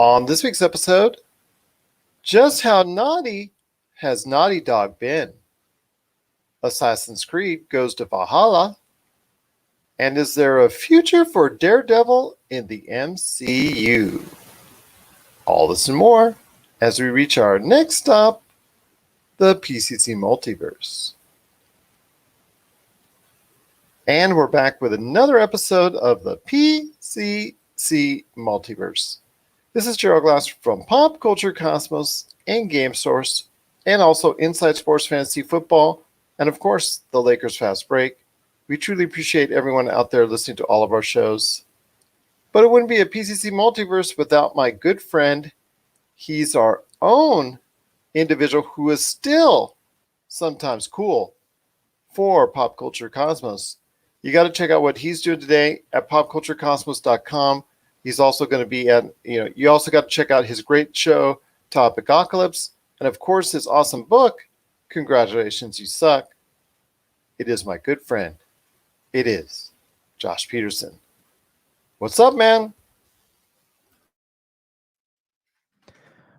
On this week's episode, just how naughty has Naughty Dog been? Assassin's Creed goes to Valhalla. And is there a future for Daredevil in the MCU? All this and more as we reach our next stop, the PCC Multiverse. And we're back with another episode of the PCC Multiverse. This is Gerald Glass from Pop Culture Cosmos and Game Source, and also Inside Sports Fantasy Football, and of course, the Lakers Fast Break. We truly appreciate everyone out there listening to all of our shows. But it wouldn't be a PCC Multiverse without my good friend. He's our own individual who is still sometimes cool for Pop Culture Cosmos. You got to check out what he's doing today at popculturecosmos.com. He's also going to be at, you also got to check out his great show, Topicocalypse, and of course his awesome book, Congratulations, You Suck. It is my good friend. It is Josh Peterson. What's up, man?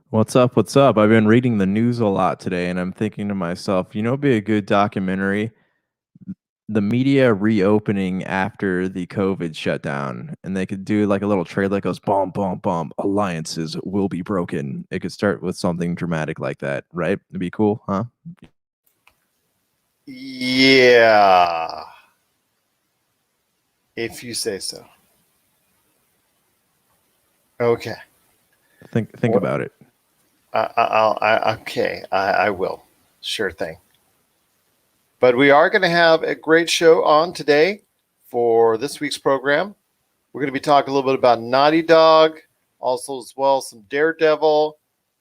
What's up? What's up? I've been reading the news a lot today, and I'm thinking to myself, it'd be a good documentary. The media reopening after the COVID shutdown, and they could do like a little trailer that goes bomb, bomb, bomb. Alliances will be broken. It could start with something dramatic like that, right? It'd be cool, huh? Yeah. If you say so. Okay. Think about it. I will. Sure thing. But we are going to have a great show on today for this week's program. We're going to be talking a little bit about Naughty Dog, also as well some Daredevil.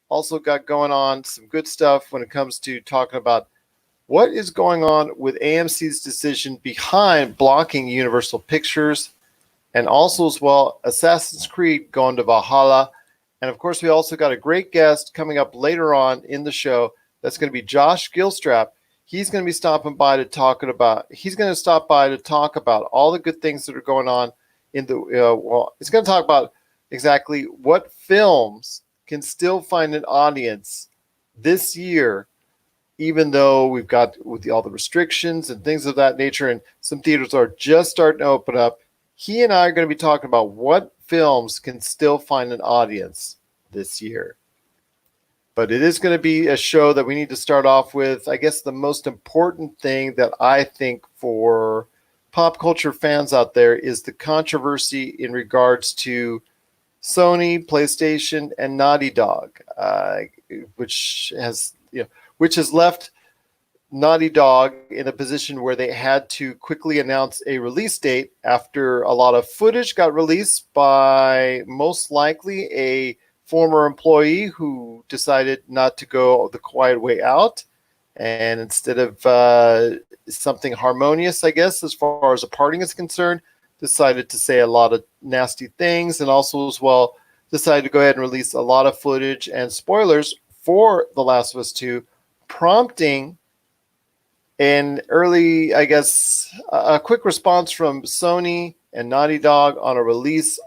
Also got going on some good stuff when it comes to talking about what is going on with AMC's decision behind blocking Universal Pictures, and also as well Assassin's Creed going to Valhalla. And of course, we also got a great guest coming up later on in the show. That's going to be Josh Gilstrap. He's going to be stopping by to talk about all the good things that are going on in the, he's going to talk about exactly what films can still find an audience this year, even though we've got with all the restrictions and things of that nature, and some theaters are just starting to open up. He and I are going to be talking about what films can still find an audience this year. But it is going to be a show that we need to start off with. I guess the most important thing that I think for pop culture fans out there is the controversy in regards to Sony, PlayStation, and Naughty Dog, which has left Naughty Dog in a position where they had to quickly announce a release date after a lot of footage got released by most likely a former employee who decided not to go the quiet way out, and instead of something harmonious, I guess, as far as a parting is concerned, decided to say a lot of nasty things, and also as well decided to go ahead and release a lot of footage and spoilers for The Last of Us 2, prompting an early, I guess, a quick response from Sony and Naughty Dog on a release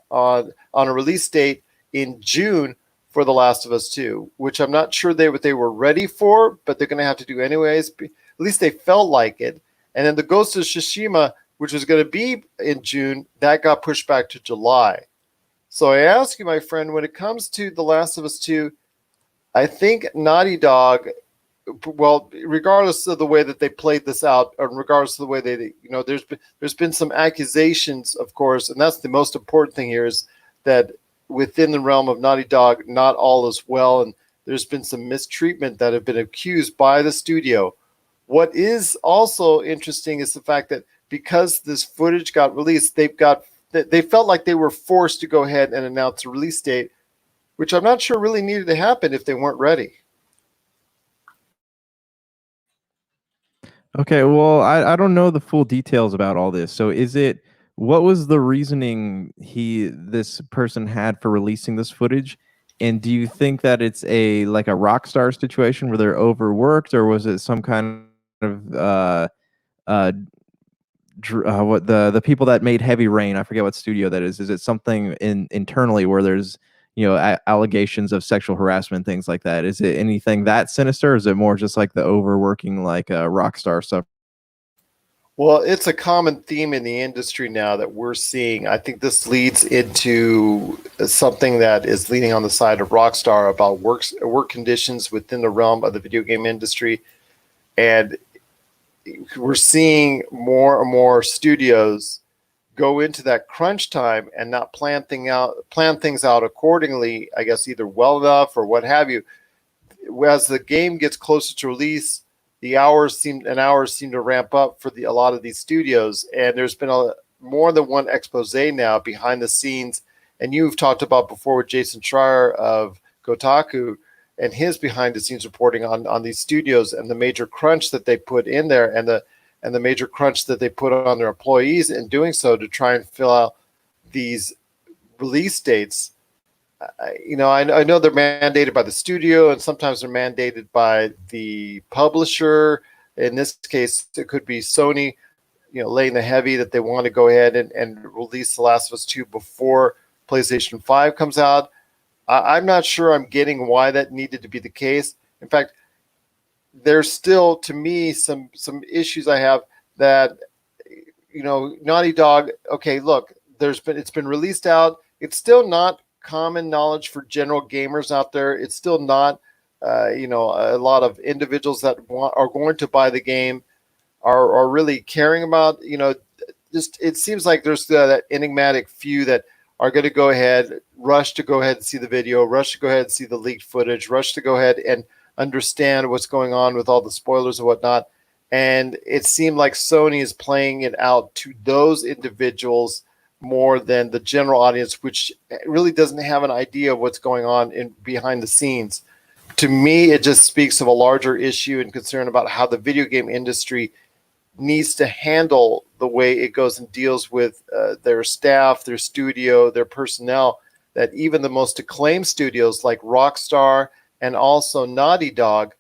date in June for The Last of Us 2, which I'm not sure they were ready for, but they're going to have to do anyways. At least they felt like it. And then the Ghost of Tsushima, which was going to be in June, that got pushed back to July. So I ask you, my friend, when it comes to The Last of Us 2, I think Naughty Dog, well, regardless of the way that they played this out, or regardless of the way there's been some accusations, of course, and that's the most important thing here, is that within the realm of Naughty Dog, not all is well, and there's been some mistreatment that have been accused by the studio. What is also interesting is the fact that because this footage got released, they felt like they were forced to go ahead and announce a release date, which I'm not sure really needed to happen if they weren't ready. Okay, well, I don't know the full details about all this. So what was the reasoning this person had for releasing this footage? And do you think that it's a rock star situation where they're overworked, or was it some kind of what the people that made Heavy Rain? I forget what studio that is. Is it something internally where there's allegations of sexual harassment, things like that. Is it anything that sinister, or is it more just like the overworking, like rock star stuff? Well, it's a common theme in the industry now that we're seeing. I think this leads into something that is leaning on the side of Rockstar about work conditions within the realm of the video game industry. And we're seeing more and more studios go into that crunch time and not plan things out accordingly, I guess either well enough or what have you. As the game gets closer to release, the hours seem to ramp up for a lot of these studios, and there's been more than one expose now behind the scenes. And you've talked about before with Jason Schreier of Kotaku and his behind the scenes reporting on these studios and the major crunch that they put in there, and the major crunch that they put on their employees in doing so to try and fill out these release dates. I know they're mandated by the studio, and sometimes they're mandated by the publisher. In this case, it could be Sony, laying the heavy that they want to go ahead and release The Last of Us 2 before PlayStation 5 comes out. I'm not sure I'm getting why that needed to be the case. In fact, there's still, to me, some issues I have that, Naughty Dog. Okay, look, it's been released out. It's still not common knowledge for general gamers out there. It's still not, a lot of individuals that are going to buy the game are really caring about, just it seems like there's that enigmatic few that are going to go ahead, rush to go ahead and see the video, rush to go ahead and see the leaked footage, rush to go ahead and understand what's going on with all the spoilers and whatnot. And it seemed like Sony is playing it out to those individuals more than the general audience, which really doesn't have an idea of what's going on behind the scenes. To me, it just speaks of a larger issue and concern about how the video game industry needs to handle the way it goes and deals with their staff, their studio, their personnel, that even the most acclaimed studios like Rockstar and also Naughty Dog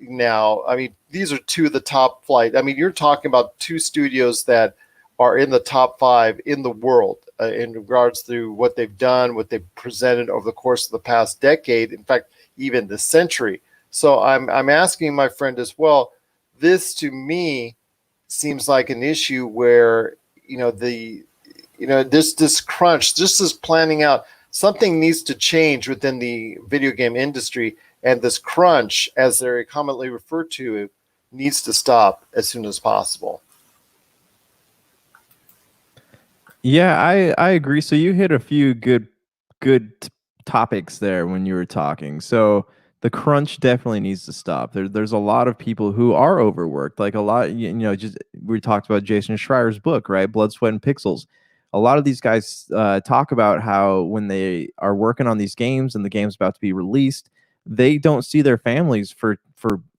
now, I mean, these are two of the top flight. I mean, you're talking about two studios that are in the top 5 in the world in regards to what they've done, what they've presented over the course of the past decade, in fact, even the century. So I'm asking my friend as well, this to me seems like an issue where, this crunch, just this planning out, something needs to change within the video game industry. And this crunch, as they're commonly referred to, needs to stop as soon as possible. Yeah, I agree. So you hit a few good topics there when you were talking. So the crunch definitely needs to stop. There's a lot of people who are overworked. Like a lot, just we talked about Jason Schreier's book, right? Blood, Sweat, and Pixels. A lot of these guys talk about how when they are working on these games and the game's about to be released, they don't see their families for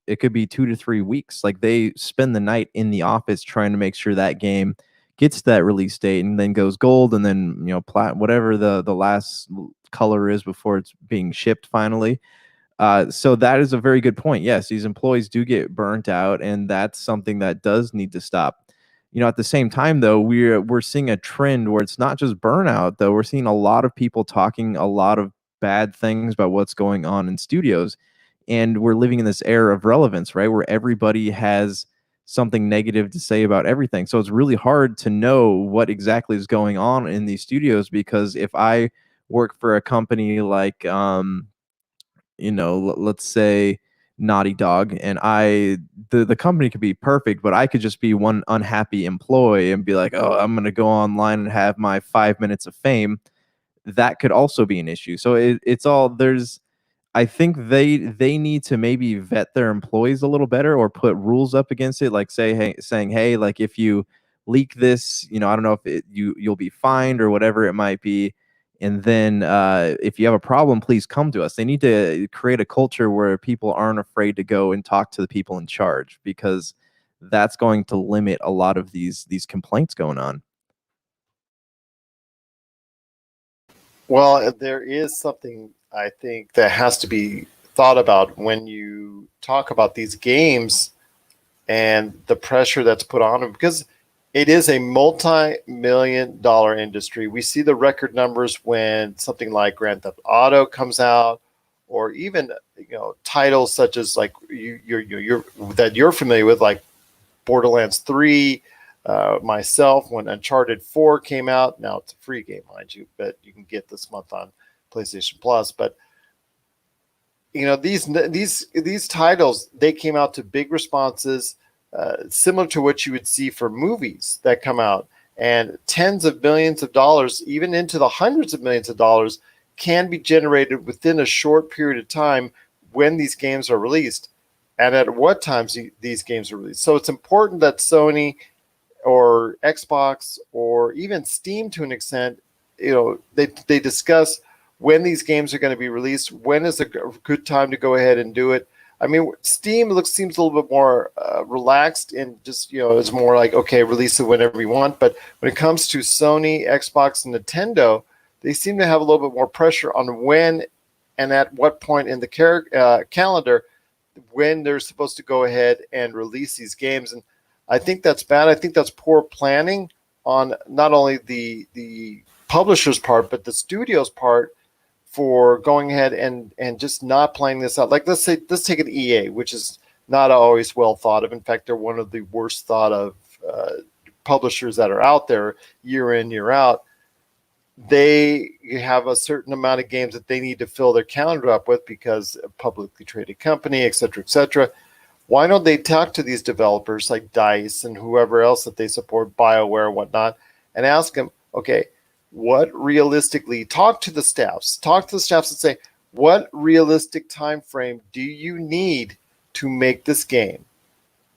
it could be 2 to 3 weeks. Like they spend the night in the office trying to make sure that game gets that release date and then goes gold and then plat, whatever the last color is before it's being shipped finally. So that is a very good point. Yes, these employees do get burnt out, and that's something that does need to stop. At the same time, though, we're seeing a trend where it's not just burnout, though. We're seeing a lot of people talking a lot of bad things about what's going on in studios, and we're living in this era of relevance, right, where everybody has something negative to say about everything. So it's really hard to know what exactly is going on in these studios, because if I work for a company like let's say Naughty Dog, and the company could be perfect, but I could just be one unhappy employee and be like, oh, I'm going to go online and have my 5 minutes of fame. That could also be an issue. So it's all there's I think they need to maybe vet their employees a little better, or put rules up against it, like saying, hey, like if you leak this, I don't know if you'll be fined or whatever it might be. And then if you have a problem, please come to us. They need to create a culture where people aren't afraid to go and talk to the people in charge, because that's going to limit a lot of these complaints going on. Well, there is something I think that has to be thought about when you talk about these games and the pressure that's put on them, because It is a multi-million-dollar industry. We see the record numbers when something like Grand Theft Auto comes out, or even titles such as like you're that you're familiar with, like Borderlands 3. Myself, when Uncharted 4 came out, now it's a free game, mind you, but you can get this month on PlayStation Plus. But these titles, they came out to big responses, similar to what you would see for movies that come out, and tens of millions of dollars, even into the hundreds of millions of dollars, can be generated within a short period of time when these games are released, and at what times these games are released. So it's important that Sony or Xbox or even Steam, to an extent, they discuss when these games are going to be released, when is a good time to go ahead and do it. I mean, Steam seems a little bit more relaxed, and just it's more like, okay, release it whenever you want. But when it comes to Sony, Xbox, and Nintendo, they seem to have a little bit more pressure on when and at what point in the calendar when they're supposed to go ahead and release these games. And I think that's bad. I think that's poor planning on not only the publisher's part, but the studio's part, for going ahead and just not playing this out. Like, let's take an EA, which is not always well thought of. In fact, they're one of the worst thought of publishers that are out there, year in, year out. They have a certain amount of games that they need to fill their calendar up with because a publicly traded company, et cetera, et cetera. Why don't they talk to these developers like DICE and whoever else that they support, BioWare and whatnot, and ask them, okay, what realistically, talk to the staffs and say, what realistic time frame do you need to make this game?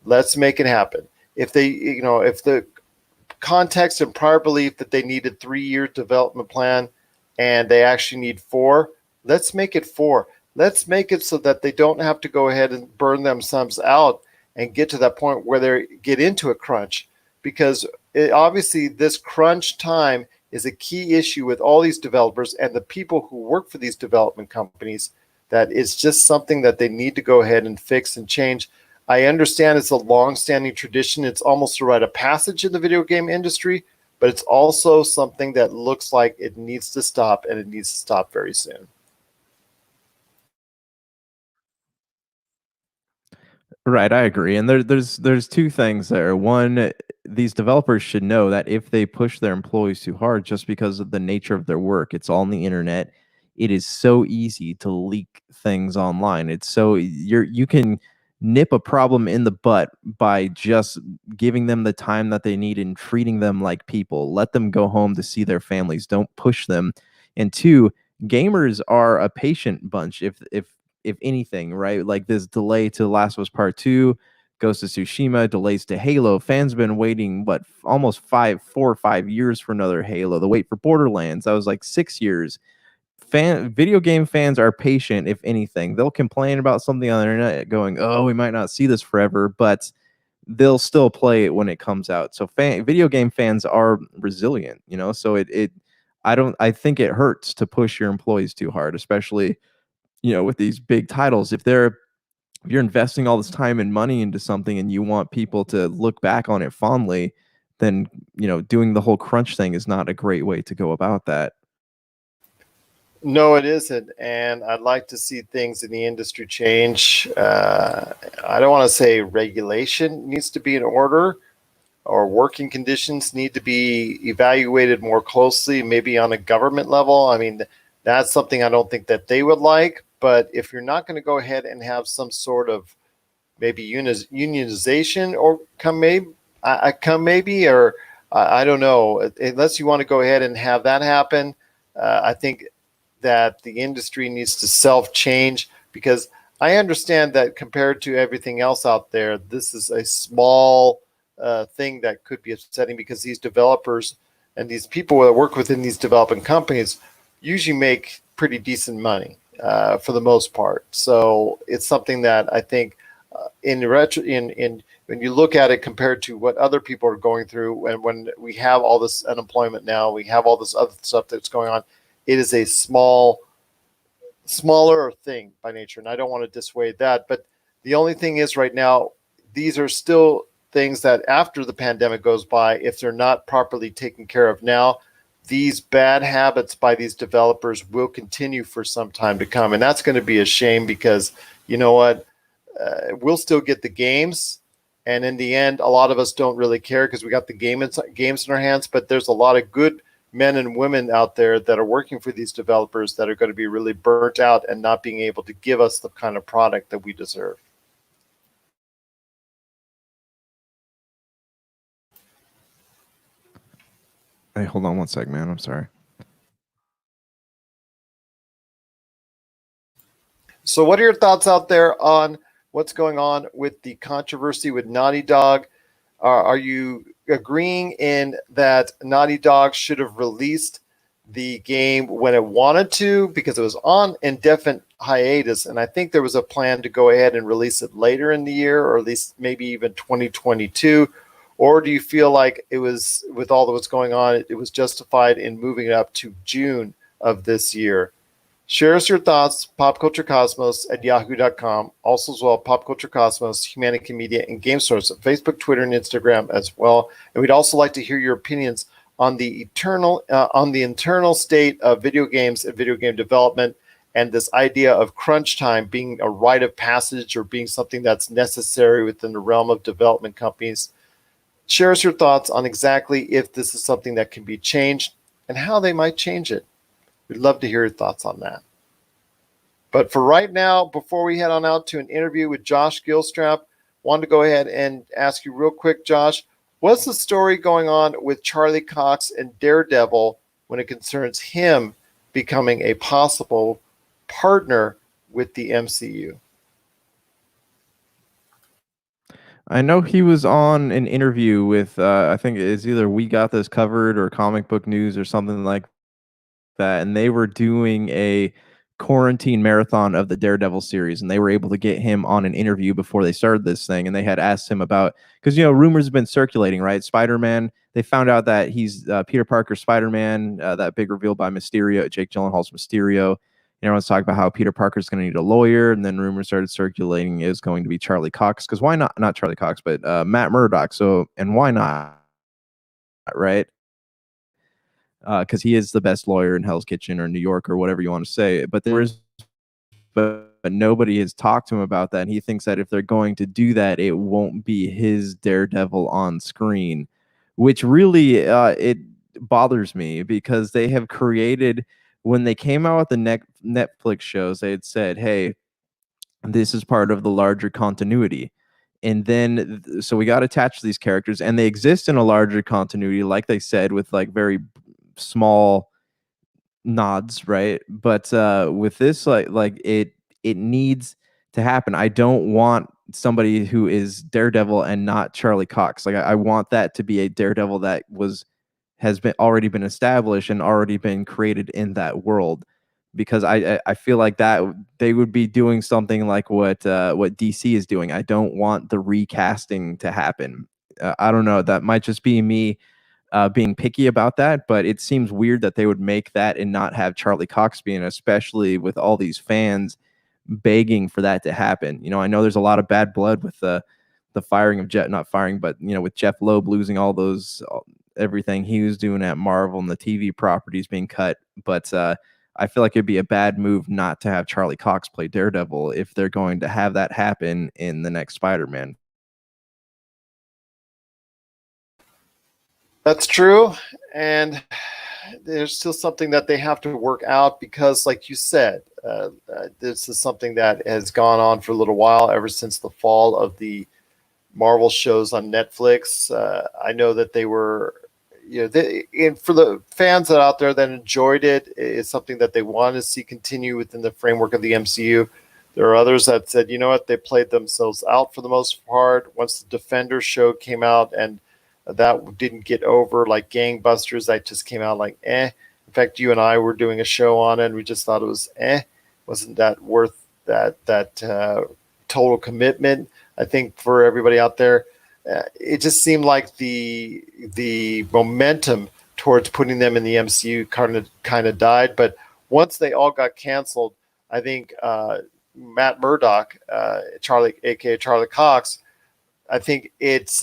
Let's make it happen. If if the context and prior belief that they needed 3-year development plan and they actually need 4, let's make it 4. Let's make it so that they don't have to go ahead and burn themselves out and get to that point where they get into a crunch, because obviously this crunch time is a key issue with all these developers and the people who work for these development companies. That is just something that they need to go ahead and fix and change. I understand it's a long-standing tradition. It's almost a rite of passage in the video game industry, but it's also something that looks like it needs to stop, and it needs to stop very soon. Right, I agree. And there's two things there. One, these developers should know that if they push their employees too hard, just because of the nature of their work, it's all on the internet. It is so easy to leak things online. It's so you can nip a problem in the butt by just giving them the time that they need and treating them like people. Let them go home to see their families. Don't push them. And two, gamers are a patient bunch. If anything, right? Like this delay to Last of Us Part 2, Ghost of Tsushima, delays to Halo. Fans been waiting, almost 4 or 5 years for another Halo. The wait for Borderlands, that was like 6 years. Video game fans are patient, if anything. They'll complain about something on the internet going, oh, we might not see this forever, but they'll still play it when it comes out. So video game fans are resilient, so I think it hurts to push your employees too hard, especially with these big titles. If you're investing all this time and money into something and you want people to look back on it fondly, then doing the whole crunch thing is not a great way to go about that. No, it isn't. And I'd like to see things in the industry change. I don't want to say regulation needs to be in order, or working conditions need to be evaluated more closely, maybe on a government level. I mean, that's something I don't think that they would like. But if you're not going to go ahead and have some sort of maybe unionization, or I don't know, unless you want to go ahead and have that happen, I think that the industry needs to self-change, because I understand that compared to everything else out there, this is a small thing that could be upsetting, because these developers and these people that work within these developing companies usually make pretty decent money for the most part. So it's something that I think when you look at it compared to what other people are going through, and when we have all this unemployment now, we have all this other stuff that's going on, it is a smaller thing by nature, and I don't want to dissuade that. But the only thing is, right now, these are still things that after the pandemic goes by, if they're not properly taken care of now, these bad habits by these developers will continue for some time to come. And that's going to be a shame because, you know what, we'll still get the games. And in the end, a lot of us don't really care because we got the games in our hands. But there's a lot of good men and women out there that are working for these developers that are going to be really burnt out and not being able to give us the kind of product that we deserve. Hey, hold on one sec, man. I'm sorry. So what are your thoughts out there on what's going on with the controversy with Naughty Dog? Are you agreeing in that Naughty Dog should have released the game when it wanted to because it was on indefinite hiatus? And I think there was a plan to go ahead and release it later in the year, or at least maybe even 2022. Or do you feel like it was, with all that was going on, it was justified in moving it up to June of this year? Share us your thoughts, popculturecosmos@yahoo.com. Also as well, Pop Culture Cosmos, Humanity Media, and Game Source at Facebook, Twitter, and Instagram as well. And we'd also like to hear your opinions on the internal state of video games and video game development, and this idea of crunch time being a rite of passage or being something that's necessary within the realm of development companies. Share us your thoughts on exactly if this is something that can be changed and how they might change it. We'd love to hear your thoughts on that. But for right now, before we head on out to an interview with Josh Gilstrap, wanted to go ahead and ask you real quick, Josh, what's the story going on with Charlie Cox and Daredevil when it concerns him becoming a possible partner with the MCU? I know he was on an interview with, I think it's either We Got This Covered or Comic Book News or something like that, and they were doing a quarantine marathon of the Daredevil series, and they were able to get him on an interview before they started this thing, and they had asked him about, because, you know, rumors have been circulating, right? Spider-Man, they found out that he's Peter Parker's Spider-Man, that big reveal by Mysterio, Jake Gyllenhaal's Mysterio. And everyone's talking about how Peter Parker's going to need a lawyer, and then rumors started circulating it was going to be Charlie Cox, because why not Charlie Cox, but Matt Murdock, so, and why not, right? Because he is the best lawyer in Hell's Kitchen or New York or whatever you want to say. But nobody has talked to him about that. And he thinks that if they're going to do that, it won't be his Daredevil on screen, which really it bothers me because they have created, when they came out with the Netflix shows, they had said, hey, this is part of the larger continuity. And then, so we got attached to these characters, and they exist in a larger continuity, like they said, with like very small nods, right? But with this, like it needs to happen. I don't want somebody who is Daredevil and not Charlie Cox. Like I want that to be a Daredevil that has been already been established and already been created in that world, because I feel like that they would be doing something like what DC is doing. I don't want the recasting to happen. I don't know. That might just be me being picky about that, but it seems weird that they would make that and not have Charlie Cox be in, especially with all these fans begging for that to happen. You know, I know there's a lot of bad blood with the firing of not firing, but, you know, with Jeff Loeb losing all those, everything he was doing at Marvel and the TV properties being cut. But I feel like it'd be a bad move not to have Charlie Cox play Daredevil if they're going to have that happen in the next Spider-Man. That's true. And there's still something that they have to work out because, like you said, this is something that has gone on for a little while, ever since the fall of the Marvel shows on Netflix. I know that they were, you know, and for the fans that are out there that enjoyed it, it's something that they want to see continue within the framework of the MCU. There are others that said, you know what, they played themselves out for the most part. Once the Defenders show came out and that didn't get over like gangbusters, that just came out like eh. In fact, you and I were doing a show on it and we just thought it was wasn't that worth that total commitment. I think for everybody out there, it just seemed like the momentum towards putting them in the MCU kind of died. But once they all got canceled, I think Matt Murdock, aka Charlie Cox, I think it's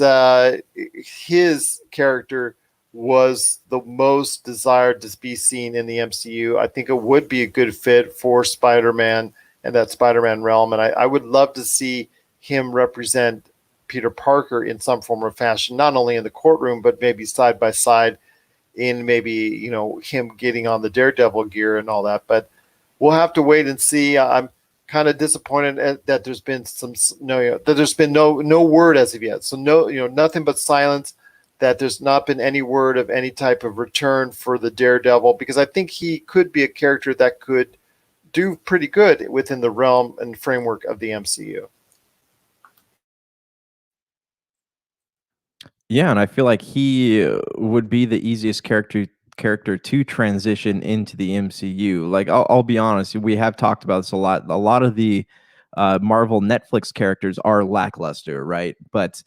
his character was the most desired to be seen in the MCU. I think it would be a good fit for Spider-Man and that Spider-Man realm. And I would love to see him represent Peter Parker in some form or fashion, not only in the courtroom, but maybe side by side in maybe, him getting on the Daredevil gear and all that. But we'll have to wait and see. I'm kind of disappointed that there's been that there's been no word as of yet. So nothing but silence, that there's not been any word of any type of return for the Daredevil, because I think he could be a character that could do pretty good within the realm and framework of the MCU. Yeah, and I feel like he would be the easiest character to transition into the MCU. Like I'll be honest, we have talked about this a lot. A lot of the Marvel Netflix characters are lackluster, right? But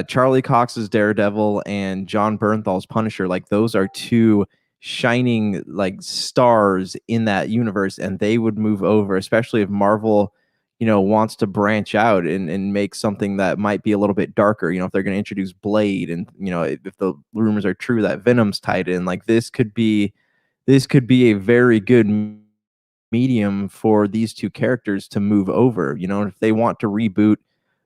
Charlie Cox's Daredevil and John Bernthal's Punisher, like those are two shining like stars in that universe, and they would move over, especially if Marvel, wants to branch out and make something that might be a little bit darker. If they're going to introduce Blade, and if the rumors are true that Venom's tied in, like this could be a very good medium for these two characters to move over. If they want to reboot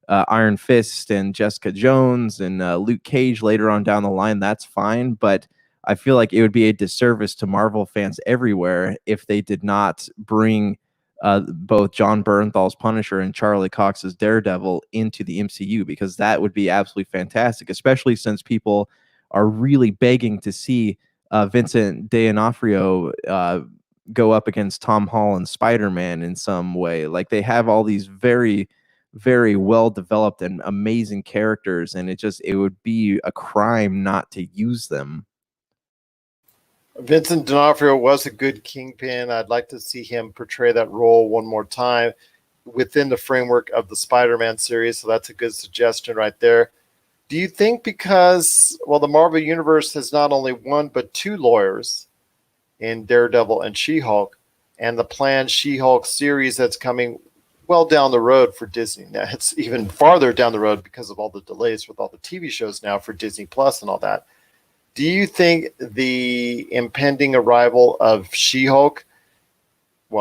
Iron Fist and Jessica Jones and Luke Cage later on down the line, that's fine. But I feel like it would be a disservice to Marvel fans everywhere if they did not bring both John Bernthal's Punisher and Charlie Cox's Daredevil into the MCU, because that would be absolutely fantastic, especially since people are really begging to see Vincent D'Onofrio go up against Tom Holland's Spider-Man in some way. Like they have all these very, very well developed and amazing characters, and it would be a crime not to use them. Vincent D'Onofrio was a good Kingpin. I'd like to see him portray that role one more time within the framework of the Spider-Man series. So that's a good suggestion right there. Do you think because, the Marvel Universe has not only one but two lawyers in Daredevil and She-Hulk, and the planned She-Hulk series that's coming well down the road for Disney. Now, it's even farther down the road because of all the delays with all the TV shows now for Disney Plus and all that. Do you think the impending arrival of She-Hulk,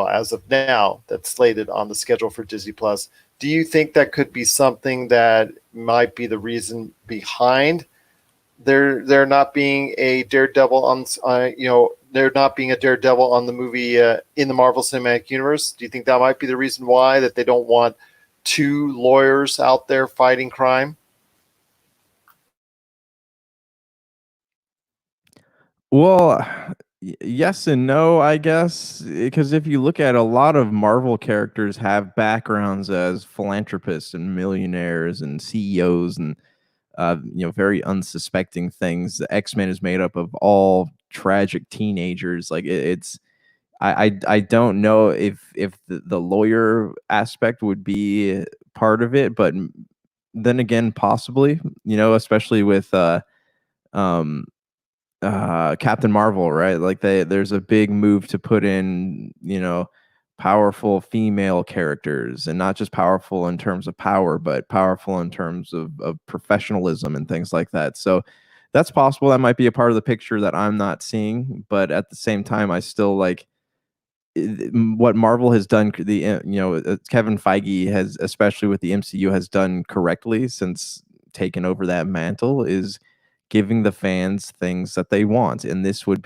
as of now, that's slated on the schedule for Disney Plus, do you think that could be something that might be the reason behind there not being a Daredevil on, there not being a Daredevil on the movie in the Marvel Cinematic Universe? Do you think that might be the reason why, that they don't want two lawyers out there fighting crime? Well, yes and no, I guess, because if you look at a lot of Marvel characters have backgrounds as philanthropists and millionaires and CEOs and very unsuspecting things. The X-Men is made up of all tragic teenagers. Like it's I don't know if the lawyer aspect would be part of it, but then again, possibly, especially with um Captain Marvel, right? Like there's a big move to put in, powerful female characters, and not just powerful in terms of power, but powerful in terms of professionalism and things like that. So that's possible. That might be a part of the picture that I'm not seeing, but at the same time, I still like what Marvel has done. Kevin Feige has, especially with the MCU, has done correctly since taking over that mantle, is giving the fans things that they want. And this would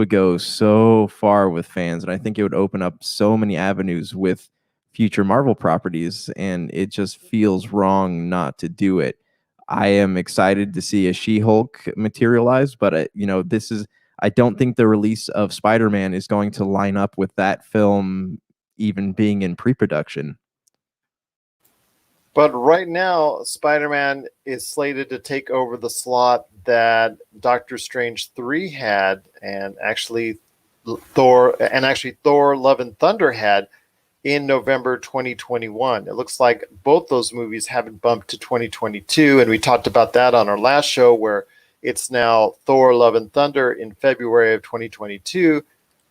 go so far with fans, and I think it would open up so many avenues with future Marvel properties, and it just feels wrong not to do it. I am excited to see a She-Hulk materialize, but I don't think the release of Spider-Man is going to line up with that film even being in pre-production. But right now, Spider-Man is slated to take over the slot that Doctor Strange 3 had, and actually Thor Love and Thunder had in November 2021. It looks like both those movies have been bumped to 2022, and we talked about that on our last show, where it's now Thor Love and Thunder in February of 2022,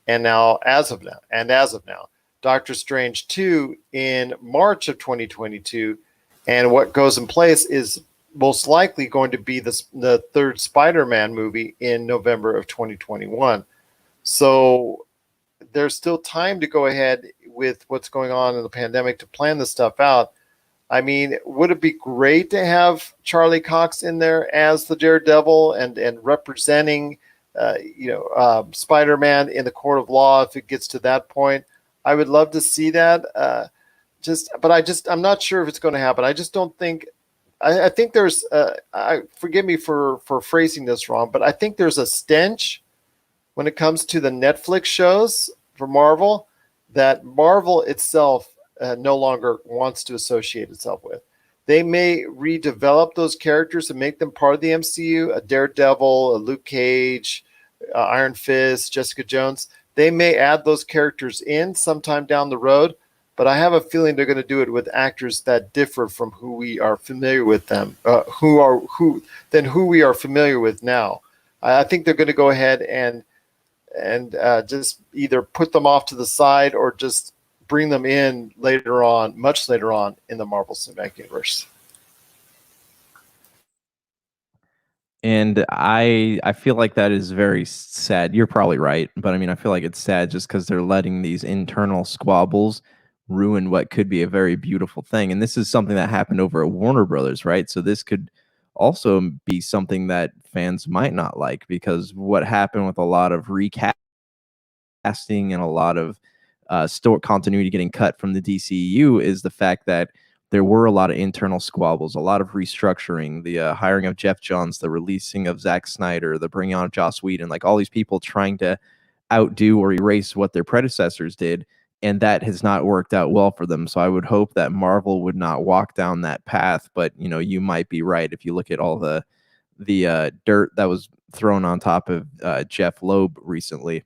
and as of now, Doctor Strange 2 in March of 2022. And what goes in place is most likely going to be the third Spider-Man movie in November of 2021. So there's still time to go ahead with what's going on in the pandemic to plan this stuff out. I mean, would it be great to have Charlie Cox in there as the Daredevil and representing, Spider-Man in the court of law if it gets to that point? I would love to see that. I'm not sure if it's going to happen. I just don't think. I think there's. Forgive me for phrasing this wrong, but I think there's a stench when it comes to the Netflix shows for Marvel that Marvel itself no longer wants to associate itself with. They may redevelop those characters and make them part of the MCU, a Daredevil, a Luke Cage, Iron Fist, Jessica Jones. They may add those characters in sometime down the road, but I have a feeling they're going to do it with actors that differ from who we are familiar with who we are familiar with now. I think they're going to go ahead and just either put them off to the side or just bring them in later on, much later on in the Marvel Cinematic Universe. And I feel like that is very sad. You're probably right, but I mean, I feel like it's sad just because they're letting these internal squabbles ruin what could be a very beautiful thing. And this is something that happened over at Warner Brothers, right? So this could also be something that fans might not like, because what happened with a lot of recasting and a lot of store continuity getting cut from the DCU is the fact that there were a lot of internal squabbles, a lot of restructuring, the hiring of Jeff Johns, the releasing of Zack Snyder, the bringing on of Joss Whedon, like all these people trying to outdo or erase what their predecessors did. And that has not worked out well for them. So I would hope that Marvel would not walk down that path. But, you might be right if you look at all the dirt that was thrown on top of Jeff Loeb recently.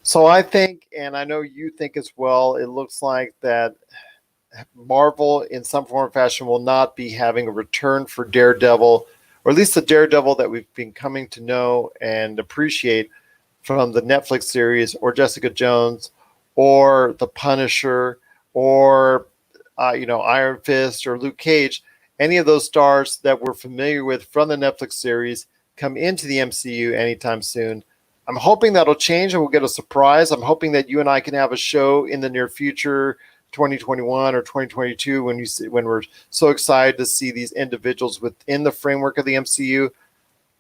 So I think, and I know you think as well, it looks like that Marvel in some form or fashion will not be having a return for Daredevil, or at least the Daredevil that we've been coming to know and appreciate from the Netflix series, or Jessica Jones, or the Punisher, or Iron Fist, or Luke Cage. Any of those stars that we're familiar with from the Netflix series come into the MCU anytime soon. I'm hoping that'll change and we'll get a surprise. I'm hoping that you and I can have a show in the near future, 2021 or 2022, when we're so excited to see these individuals within the framework of the MCU.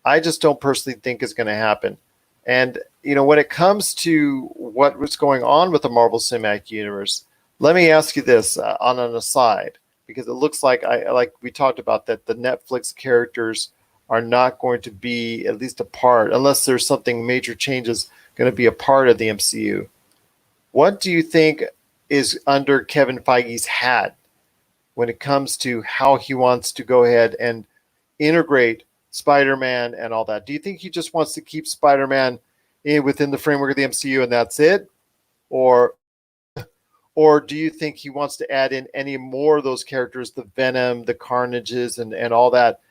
I just don't personally think it's going to happen. And when it comes to what was going on with the Marvel Cinematic Universe, let me ask you this on an aside, because it looks like we talked about that the Netflix characters are not going to be, at least a part, unless there's something major changes, going to be a part of the MCU. What do you think is under Kevin Feige's hat when it comes to how he wants to go ahead and integrate Spider-Man and all that? Do you think he just wants to keep Spider-Man within the framework of the MCU and that's it? Or do you think he wants to add in any more of those characters, the Venom, the Carnages, and all that,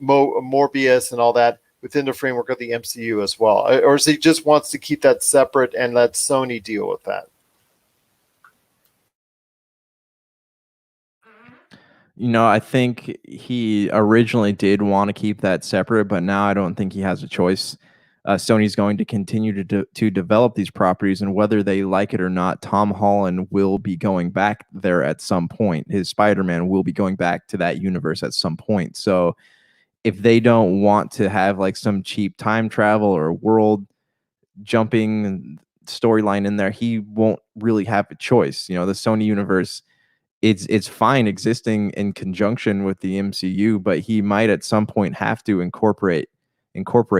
Morbius and all that, within the framework of the MCU as well? Or is he just wants to keep that separate and let Sony deal with that? I think he originally did want to keep that separate, but now I don't think he has a choice. Sony's going to continue to develop these properties, and whether they like it or not, Tom Holland will be going back there at some point. His Spider-Man will be going back to that universe at some point. So if they don't want to have like some cheap time travel or world jumping storyline in there, he won't really have a choice. The Sony universe, it's fine existing in conjunction with the MCU, but he might at some point have to incorporate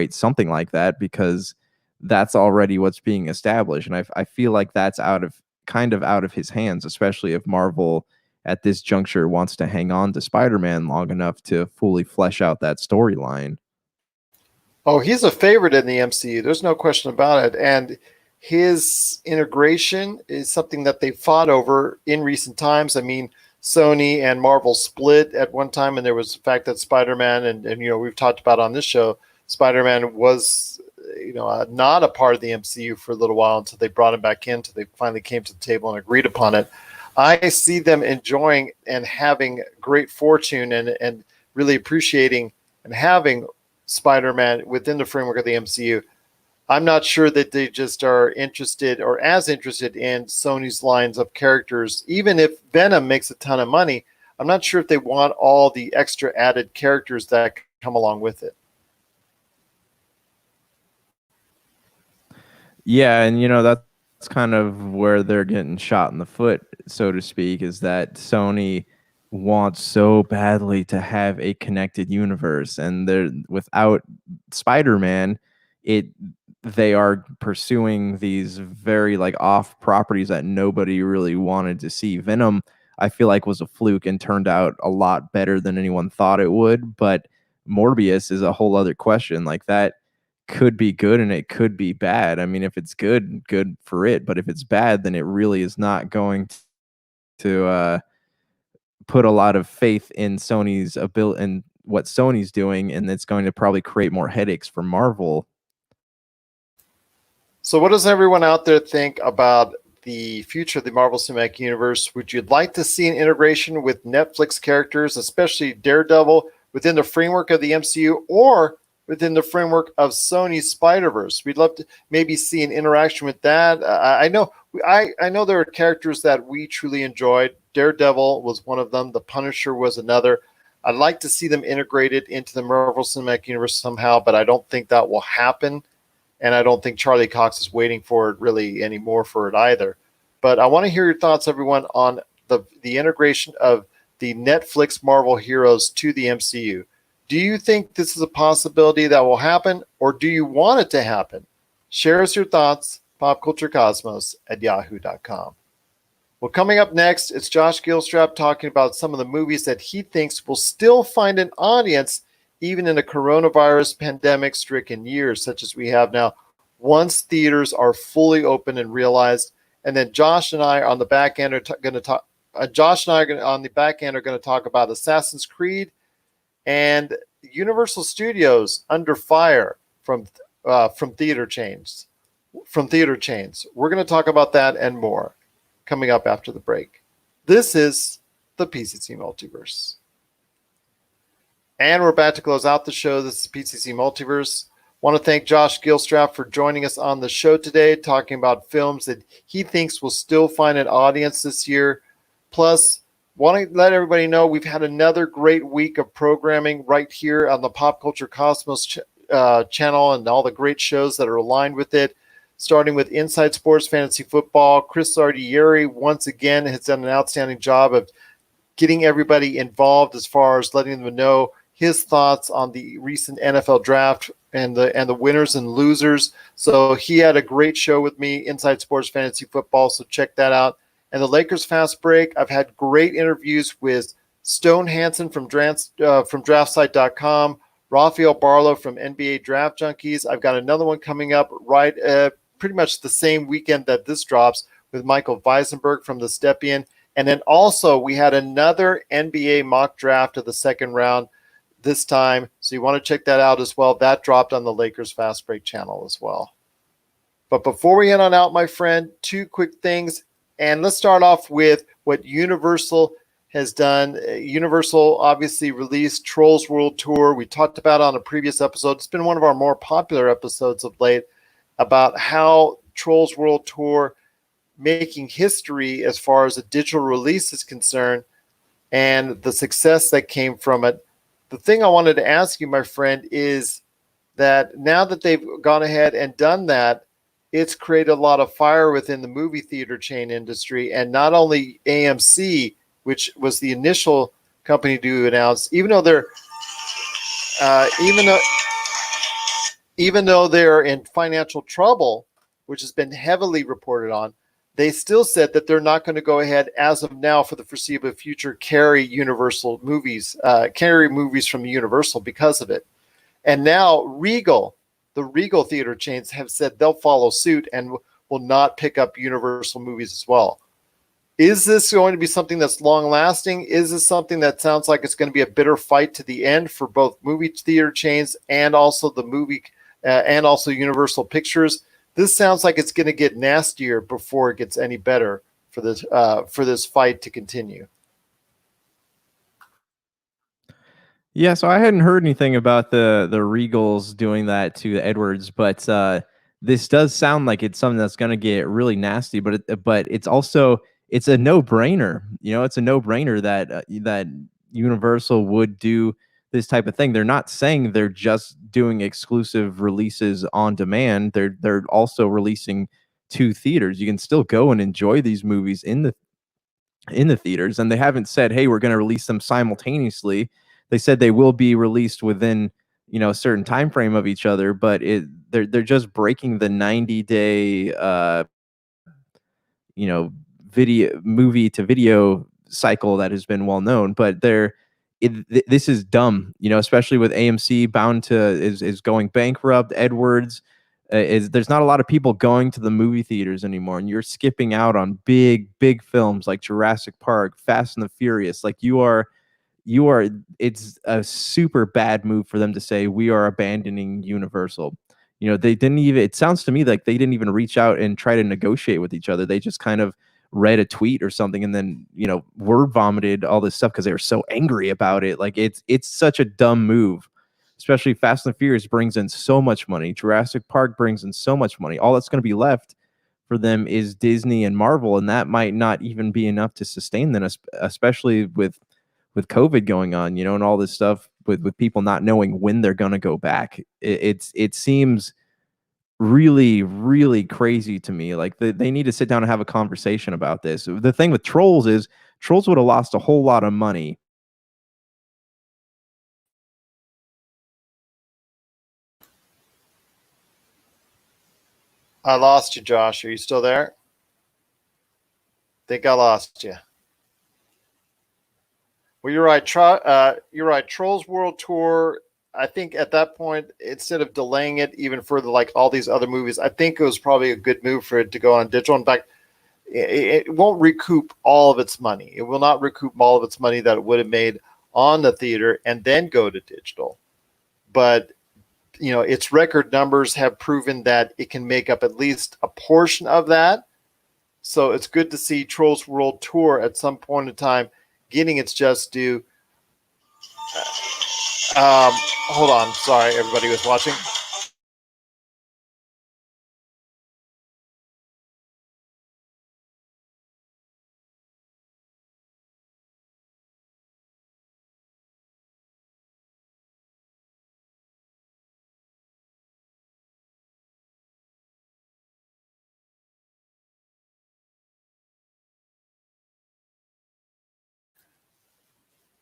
something like that, because that's already what's being established. And I feel like that's out of his hands, especially if Marvel at this juncture wants to hang on to Spider-Man long enough to fully flesh out that storyline. Oh, he's a favorite in the MCU. There's no question about it. And his integration is something that they fought over in recent times. I mean, Sony and Marvel split at one time, and there was the fact that Spider-Man, and we've talked about on this show, Spider-Man was not a part of the MCU for a little while until they brought him back in, until they finally came to the table and agreed upon it. I see them enjoying and having great fortune and really appreciating and having Spider-Man within the framework of the MCU. I'm not sure that they just are interested or as interested in Sony's lines of characters. Even if Venom makes a ton of money, I'm not sure if they want all the extra added characters that come along with it. Yeah, and that's kind of where they're getting shot in the foot, so to speak, is that Sony wants so badly to have a connected universe, and they're without Spider-Man, it they are pursuing these very like off properties that nobody really wanted to see. Venom, I feel like, was a fluke and turned out a lot better than anyone thought it would, but Morbius is a whole other question. Like that could be good and it could be bad. I mean, if it's good, good for it. But if it's bad, then it really is not going to put a lot of faith in Sony's ability and what Sony's doing, and it's going to probably create more headaches for Marvel. So, what does everyone out there think about the future of the Marvel Cinematic Universe? Would you like to see an integration with Netflix characters, especially Daredevil, within the framework of the MCU, or within the framework of Sony's Spider-Verse? We'd love to maybe see an interaction with that. I know there are characters that we truly enjoyed. Daredevil was one of them. The Punisher was another. I'd like to see them integrated into the Marvel Cinematic Universe somehow, but I don't think that will happen. And I don't think Charlie Cox is waiting for it really anymore for it either. But I want to hear your thoughts, everyone, on the integration of the Netflix Marvel heroes to the MCU. Do you think this is a possibility that will happen, or do you want it to happen? Share us your thoughts, popculturecosmos@yahoo.com. Well, coming up next, it's Josh Gilstrap talking about some of the movies that he thinks will still find an audience even in a coronavirus pandemic-stricken year, such as we have now, once theaters are fully open and realized. And then Josh and I on the back end are going to talk. Josh and I on the back end are going to talk about Assassin's Creed and Universal Studios under fire from theater chains. We're going to talk about that and more coming up after the break. This is the PCC Multiverse. And we're about to close out the show. This is PCC Multiverse. Want to thank Josh Gilstrap for joining us on the show today, talking about films that he thinks will still find an audience this year. Plus, want to let everybody know we've had another great week of programming right here on the Pop Culture Cosmos channel and all the great shows that are aligned with it, starting with Inside Sports Fantasy Football. Chris Sardieri, once again, has done an outstanding job of getting everybody involved as far as letting them know his thoughts on the recent NFL draft and the winners and losers. So he had a great show with me, Inside Sports Fantasy Football, so check that out. And the Lakers Fast Break, I've had great interviews with Stone Hansen from DraftSite.com, Rafael Barlow from NBA Draft Junkies. I've got another one coming up right pretty much the same weekend that this drops with Michael Weisenberg from the Stepien. And then also we had another NBA mock draft of the second round this time. So you want to check that out as well. That dropped on the Lakers Fast Break channel as well. But before we head on out, my friend, two quick things. And let's start off with what Universal has done. Universal obviously released Trolls World Tour. We talked about it on a previous episode. It's been one of our more popular episodes of late about how Trolls World Tour making history as far as a digital release is concerned and the success that came from it. The thing I wanted to ask you, my friend, is that now that they've gone ahead and done that, it's created a lot of fire within the movie theater chain industry. And not only AMC, which was the initial company to announce, even though they're in financial trouble, which has been heavily reported on, they still said that they're not going to go ahead as of now for the foreseeable future carry movies from Universal because of it. And now the Regal theater chains have said they'll follow suit and will not pick up Universal movies as well. Is this going to be something that's long lasting? Is this something that sounds like it's going to be a bitter fight to the end for both movie theater chains and also and also Universal Pictures? This sounds like it's going to get nastier before it gets any better for this fight to continue. Yeah, so I hadn't heard anything about the Regals doing that to Edwards, but this does sound like it's something that's going to get really nasty. But it's also it's a no brainer. You know, it's a no brainer that that Universal would do this type of thing. They're not saying they're just doing exclusive releases on demand. They're also releasing to theaters. You can still go and enjoy these movies in the theaters, and they haven't said, hey, we're going to release them simultaneously. They said they will be released within, you know, a certain time frame of each other, but they're just breaking the 90-day you know, video movie to video cycle that has been well known. But this is dumb, you know, especially with AMC bound to is going bankrupt. Edwards is there's not a lot of people going to the movie theaters anymore, and you're skipping out on big films like Jurassic Park, Fast and the Furious. Like you are it's a super bad move for them to say we are abandoning Universal. You know, they didn't even, it sounds to me like they didn't even reach out and try to negotiate with each other. They just kind of read a tweet or something and then, you know, word vomited all this stuff because they were so angry about it. Like it's such a dumb move. Especially Fast and the Furious brings in so much money. Jurassic Park brings in so much money. All that's going to be left for them is Disney and Marvel, and that might not even be enough to sustain them, especially with COVID going on, you know, and all this stuff with people not knowing when they're going to go back. It seems really crazy to me. Like they need to sit down and have a conversation about this. The thing with Trolls is Trolls would have lost a whole lot of money. I lost you, Josh. Are you still there? Think I lost you. Well, you're right. You're right. Trolls World Tour. I think at that point, instead of delaying it even further, like all these other movies, I think it was probably a good move for it to go on digital. In fact, it won't recoup all of its money. It will not recoup all of its money that it would have made on the theater and then go to digital. But you know, its record numbers have proven that it can make up at least a portion of that. So it's good to see Trolls World Tour at some point in time getting its just due. Hold on. Sorry, everybody was watching.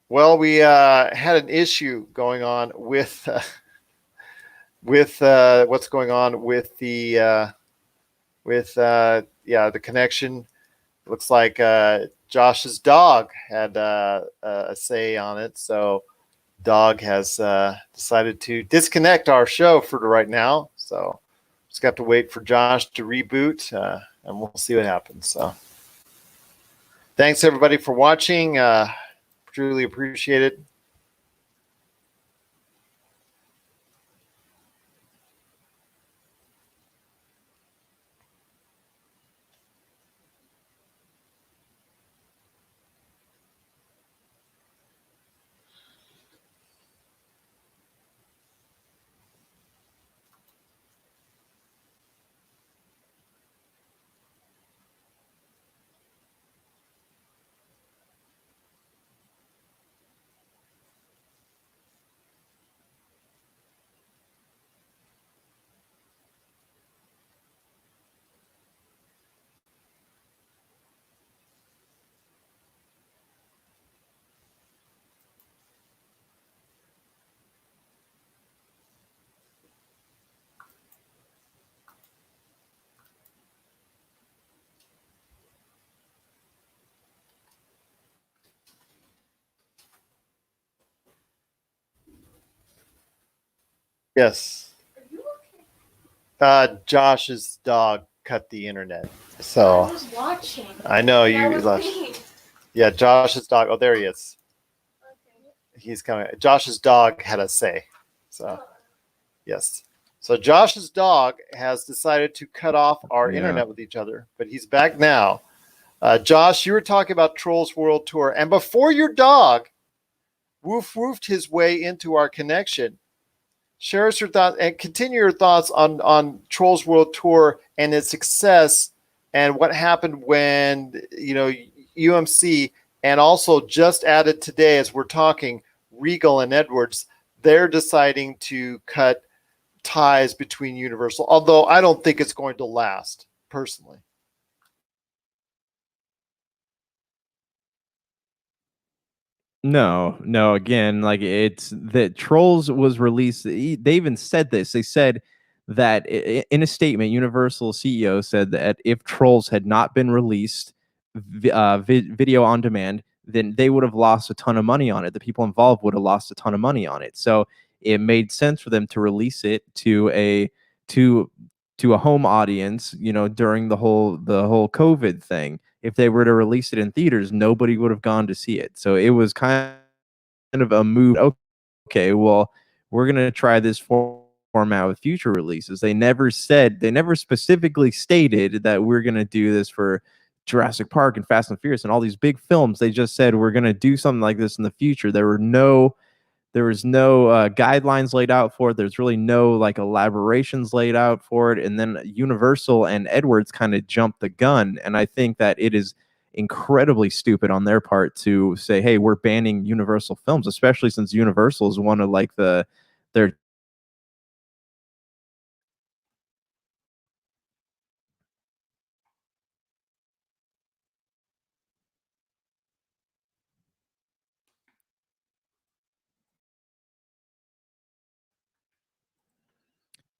Well, we had an issue going on with what's going on with the the connection. Looks like Josh's dog had a say on it, so dog has decided to disconnect our show for right now. So just got to wait for Josh to reboot, and we'll see what happens. So thanks everybody for watching. Truly appreciate it. Yes. Josh's dog cut the internet. So I was watching. I know you left. Yeah, Josh's dog. Oh, there he is. Okay. He's coming. Josh's dog had a say. So yes. So Josh's dog has decided to cut off our internet with each other, but he's back now. Josh, you were talking about Trolls World Tour, and before your dog woof woofed his way into our connection, share us your thoughts and continue your thoughts on Trolls World Tour and its success, and what happened when UMC, and also just added today as we're talking, Regal and Edwards, they're deciding to cut ties between Universal, although I don't think it's going to last personally. No. Again, like it's that Trolls was released. They even said this. They said that in a statement, Universal CEO said that if Trolls had not been released video on demand, then they would have lost a ton of money on it. The people involved would have lost a ton of money on it. So it made sense for them to release it to a home audience, during the whole COVID thing. If they were to release it in theaters, nobody would have gone to see it. So it was kind of a move. Okay, well, we're gonna try this format with future releases. They never specifically stated that we're gonna do this for Jurassic Park and Fast and Furious and all these big films. They just said we're gonna do something like this in the future. There was no guidelines laid out for it. There's really no like elaborations laid out for it. And then Universal and Edwards kind of jumped the gun. And I think that it is incredibly stupid on their part to say, hey, we're banning Universal films, especially since Universal is one of like their.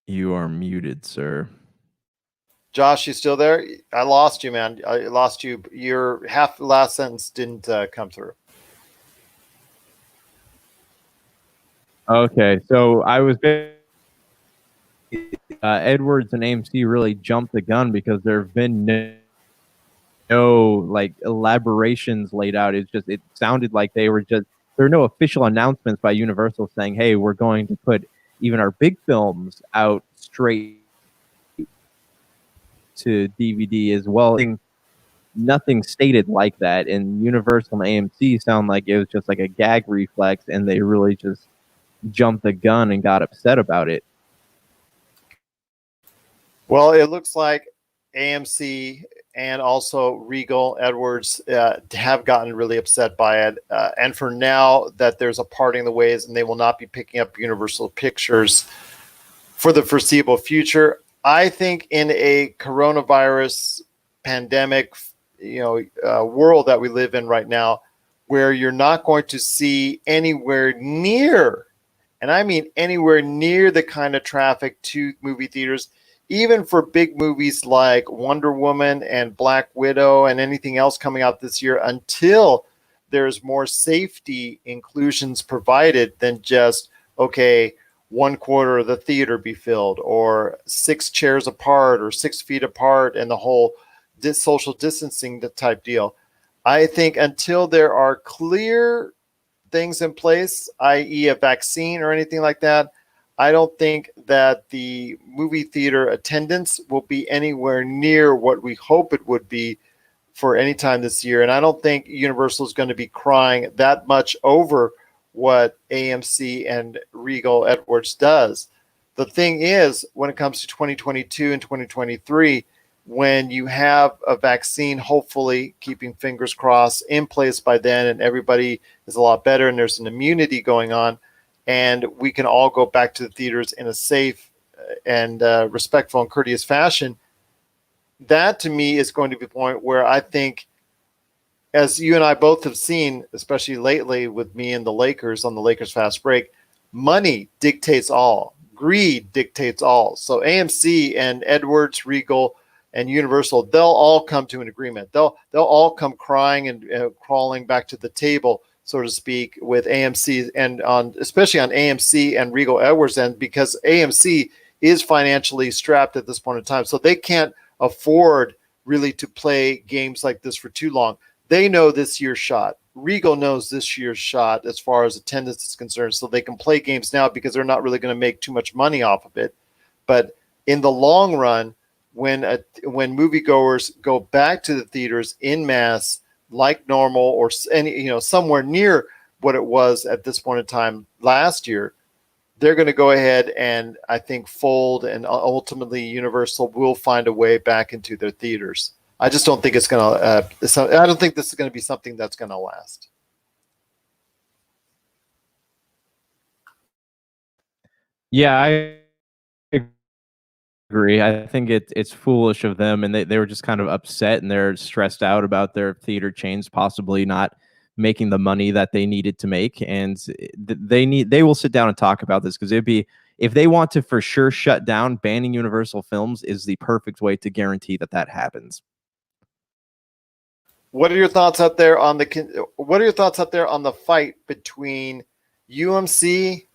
You are muted, sir. Josh, you still there? I lost you, man. I lost you. Your half last sentence didn't come through. Okay, so I was Edwards and AMC really jumped the gun because there have been no like elaborations laid out. It sounded like there were no official announcements by Universal saying, hey, we're going to put even our big films out straight to DVD as well. Nothing stated like that. And Universal and AMC sound like it was just like a gag reflex, and they really just jumped the gun and got upset about it. Well, it looks like AMC and also Regal Edwards have gotten really upset by it. And for now, that there's a parting of the ways, and they will not be picking up Universal Pictures for the foreseeable future. I think in a coronavirus pandemic, world that we live in right now, where you're not going to see anywhere near, and I mean anywhere near, the kind of traffic to movie theaters, even for big movies like Wonder Woman and Black Widow and anything else coming out this year, until there's more safety inclusions provided than just, okay, 1/4 of the theater be filled, or 6 chairs apart, or 6 feet apart, and the whole social distancing type deal. I think until there are clear things in place, i.e. a vaccine or anything like that, I don't think that the movie theater attendance will be anywhere near what we hope it would be for any time this year. And I don't think Universal is going to be crying that much over what AMC and Regal Edwards does. The thing is, when it comes to 2022 and 2023, when you have a vaccine, hopefully, keeping fingers crossed, in place by then, and everybody is a lot better and there's an immunity going on, and we can all go back to the theaters in a safe and respectful and courteous fashion, that to me is going to be the point where I think, as you and I both have seen, especially lately with me and the Lakers on the Lakers Fast Break, money dictates all. Greed dictates all. So AMC and Edwards, Regal, and Universal, they'll all come to an agreement. They'll all come crying and crawling back to the table, so to speak, with AMC, and especially on AMC and Regal Edwards end, because AMC is financially strapped at this point in time. So they can't afford really to play games like this for too long. They know this year's shot. Regal knows this year's shot as far as attendance is concerned, so they can play games now because they're not really going to make too much money off of it. But in the long run, when moviegoers go back to the theaters in mass like normal, or somewhere near what it was at this point in time last year, they're going to go ahead and I think fold, and ultimately Universal will find a way back into their theaters. I just don't think it's going to. I don't think this is going to be something that's going to last. Yeah, I agree. I think it's foolish of them, and they were just kind of upset and they're stressed out about their theater chains possibly not making the money that they needed to make, and they will sit down and talk about this, because it'd be, if they want to for sure shut down, banning Universal Films is the perfect way to guarantee that happens. What are your thoughts out there on the fight between UMC,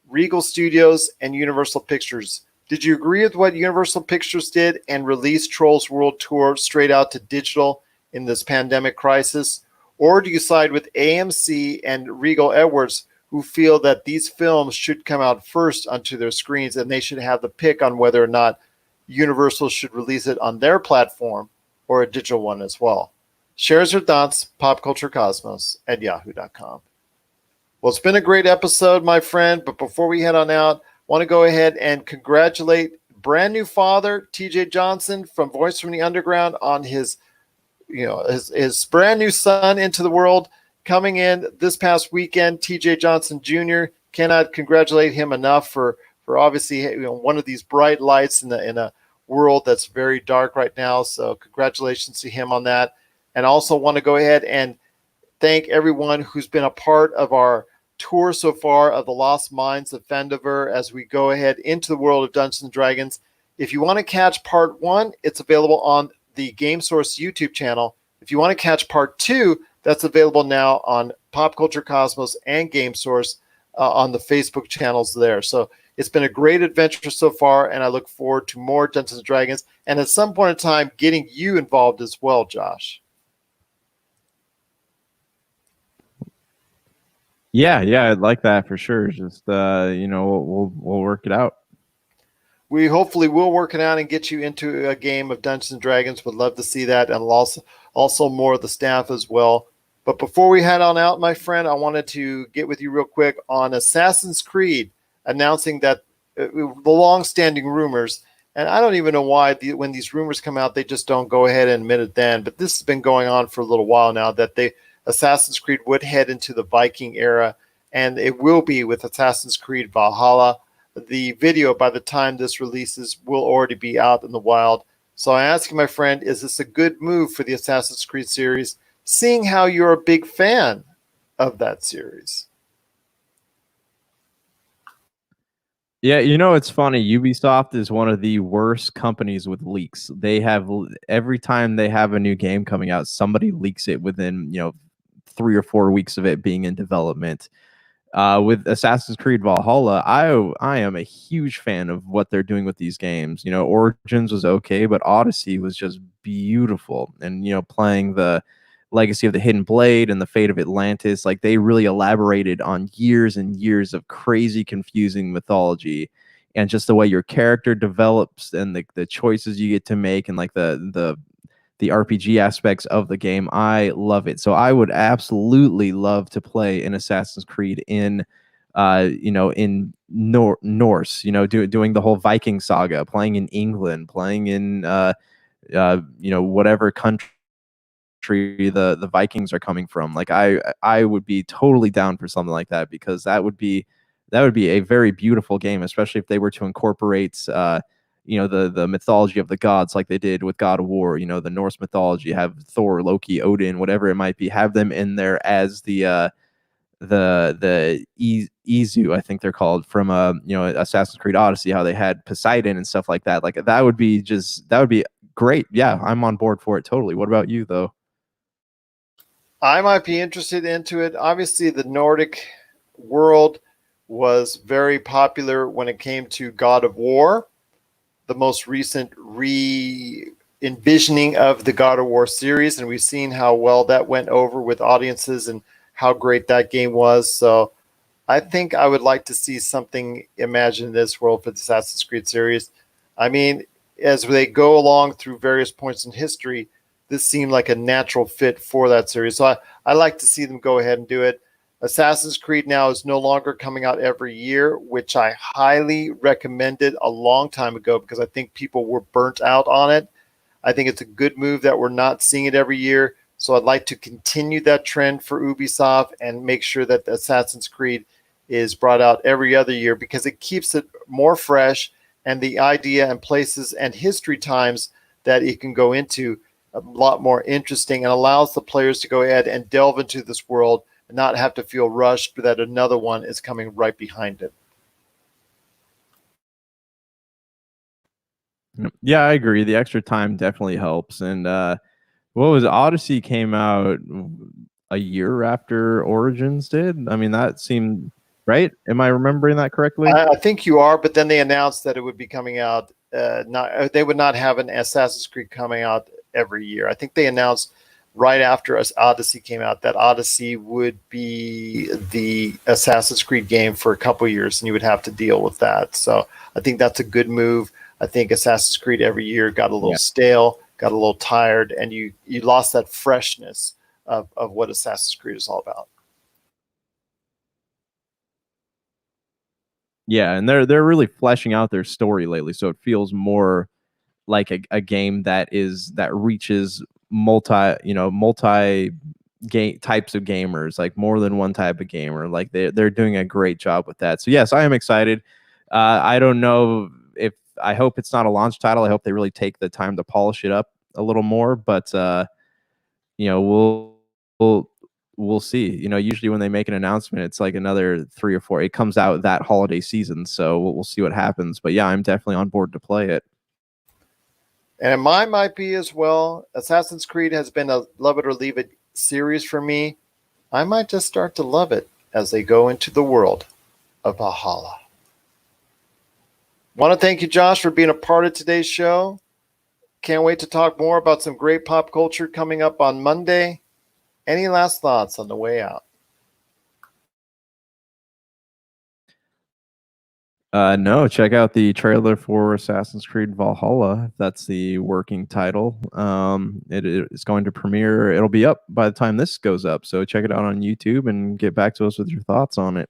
Regal Studios, and Universal Pictures? Did you agree with what Universal Pictures did and released Trolls World Tour straight out to digital in this pandemic crisis? Or do you side with AMC and Regal Edwards, who feel that these films should come out first onto their screens and they should have the pick on whether or not Universal should release it on their platform or a digital one as well? Shares your thoughts, popculturecosmos@yahoo.com. Well, it's been a great episode, my friend, but before we head on out, want to go ahead and congratulate brand new father TJ Johnson from Voice from the Underground on his brand new son into the world coming in this past weekend. TJ Johnson Jr. cannot congratulate him enough for obviously one of these bright lights in a world that's very dark right now. So congratulations to him on that. And also want to go ahead and thank everyone who's been a part of our tour so far of the Lost Mines of Fendiver as we go ahead into the world of Dungeons & Dragons. If you want to catch part 1, it's available on the Game Source YouTube channel. If you want to catch part 2, that's available now on Pop Culture Cosmos and Game Source on the Facebook channels there. So it's been a great adventure so far, and I look forward to more Dungeons & Dragons, and at some point in time, getting you involved as well, Josh. Yeah, I'd like that for sure. Just we'll work it out. We hopefully will work it out and get you into a game of Dungeons and Dragons. Would love to see that, and also more of the staff as well. But before we head on out, my friend, I wanted to get with you real quick on Assassin's Creed announcing that the long-standing rumors, and I don't even know why when these rumors come out, they just don't go ahead and admit it then. But this has been going on for a little while now, that Assassin's Creed would head into the Viking era, and it will be with Assassin's Creed Valhalla. The video, by the time this releases, will already be out in the wild. So I ask you, my friend, is this a good move for the Assassin's Creed series, seeing how you're a big fan of that series? Yeah, it's funny. Ubisoft is one of the worst companies with leaks. They have, every time they have a new game coming out, somebody leaks it within 3 or 4 weeks of it being in development. With Assassin's Creed Valhalla, I am a huge fan of what they're doing with these games. Origins was okay, but Odyssey was just beautiful. And playing the Legacy of the Hidden Blade and the Fate of Atlantis, like, they really elaborated on years and years of crazy, confusing mythology, and just the way your character develops and the choices you get to make, and like the RPG aspects of the game. I love it. So I would absolutely love to play an Assassin's Creed in in Norse, doing the whole Viking saga, playing in England, playing in whatever country the Vikings are coming from. Like, I would be totally down for something like that, because that would be a very beautiful game, especially if they were to incorporate the mythology of the gods, like they did with God of War. The Norse mythology, have Thor, Loki, Odin, whatever it might be, have them in there as the Izu, I think they're called, from Assassin's Creed Odyssey, how they had Poseidon and stuff like that. Like, that would be great. Yeah, I'm on board for it totally. What about you, though? I might be interested into it. Obviously, the Nordic world was very popular when it came to God of War, the most recent re-envisioning of the God of War series, and we've seen how well that went over with audiences and how great that game was. So I think I would like to see something imagined in this world for the Assassin's Creed series. I mean, as they go along through various points in history, this seemed like a natural fit for that series. So I like to see them go ahead and do it. Assassin's Creed now is no longer coming out every year, which I highly recommended a long time ago because I think people were burnt out on it. I think it's a good move that we're not seeing it every year. So I'd like to continue that trend for Ubisoft and make sure that the Assassin's Creed is brought out every other year because it keeps it more fresh, and the idea and places and history times that it can go into a lot more interesting and allows the players to go ahead and delve into this world and not have to feel rushed that another one is coming right behind it. Yeah, I agree. The extra time definitely helps. And what was Odyssey came out a year after Origins did? I mean, that seemed right. Am I remembering that correctly? I think you are, but then they announced that it would be coming out. They would not have an Assassin's Creed coming out every year. I think they announced right after Odyssey came out that Odyssey would be the Assassin's Creed game for a couple of years, and you would have to deal with that. So I think that's a good move. I think Assassin's Creed every year got a little stale, got a little tired, and you lost that freshness of what Assassin's Creed is all about. Yeah, and they're really fleshing out their story lately, so it feels more like a game that reaches multi game types of gamers, like more than one type of gamer. Like they're doing a great job with that. So yes, I am excited. I don't know if I hope it's not a launch title. I hope they really take the time to polish it up a little more, but we'll see. Usually when they make an announcement, it's like another 3 or 4. It comes out that holiday season, so we'll see what happens. But yeah, I'm definitely on board to play it. And mine might be as well. Assassin's Creed has been a love it or leave it series for me. I might just start to love it as they go into the world of Valhalla. Want to thank you, Josh, for being a part of today's show. Can't wait to talk more about some great pop culture coming up on Monday. Any last thoughts on the way out? No, check out the trailer for Assassin's Creed Valhalla. If that's the working title. It is going to premiere. It'll be up by the time this goes up. So check it out on YouTube and get back to us with your thoughts on it.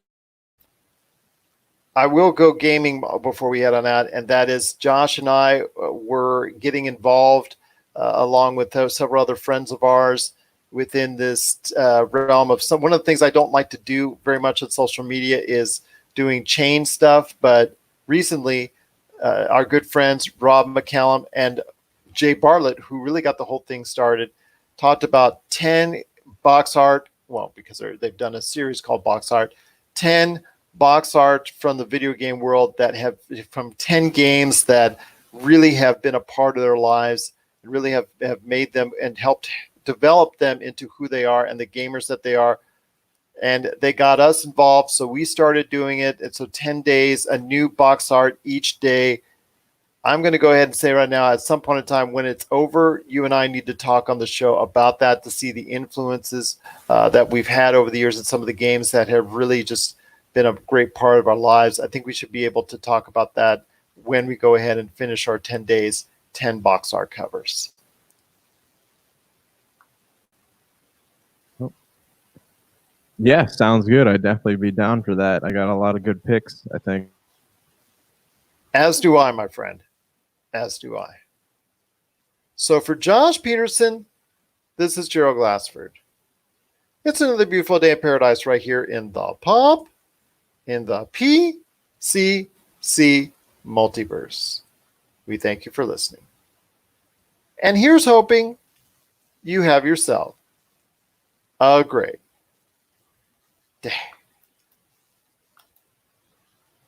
I will go gaming before we head on that, and that is Josh and I were getting involved along with several other friends of ours within this realm of one of the things I don't like to do very much on social media is doing chain stuff. But recently, our good friends Rob McCallum and Jay Bartlett, who really got the whole thing started, talked about 10 box art. Well, because they've done a series called Box Art, 10 box art from the video game world that have from 10 games that really have been a part of their lives and really have made them and helped develop them into who they are and the gamers that they are. And they got us involved, so we started doing it. And so 10 days, a new box art each day. I'm going to go ahead and say right now, at some point in time when it's over, you and I need to talk on the show about that to see the influences that we've had over the years in some of the games that have really just been a great part of our lives. I think we should be able to talk about that when we go ahead and finish our 10 days, 10 box art covers. Yeah, sounds good. I'd definitely be down for that. I got a lot of good picks, I think. As do I, my friend. As do I. So for Josh Peterson, this is Gerald Glassford. It's another beautiful day in paradise right here in the pub, in the PCC Multiverse. We thank you for listening. And here's hoping you have yourself a great day.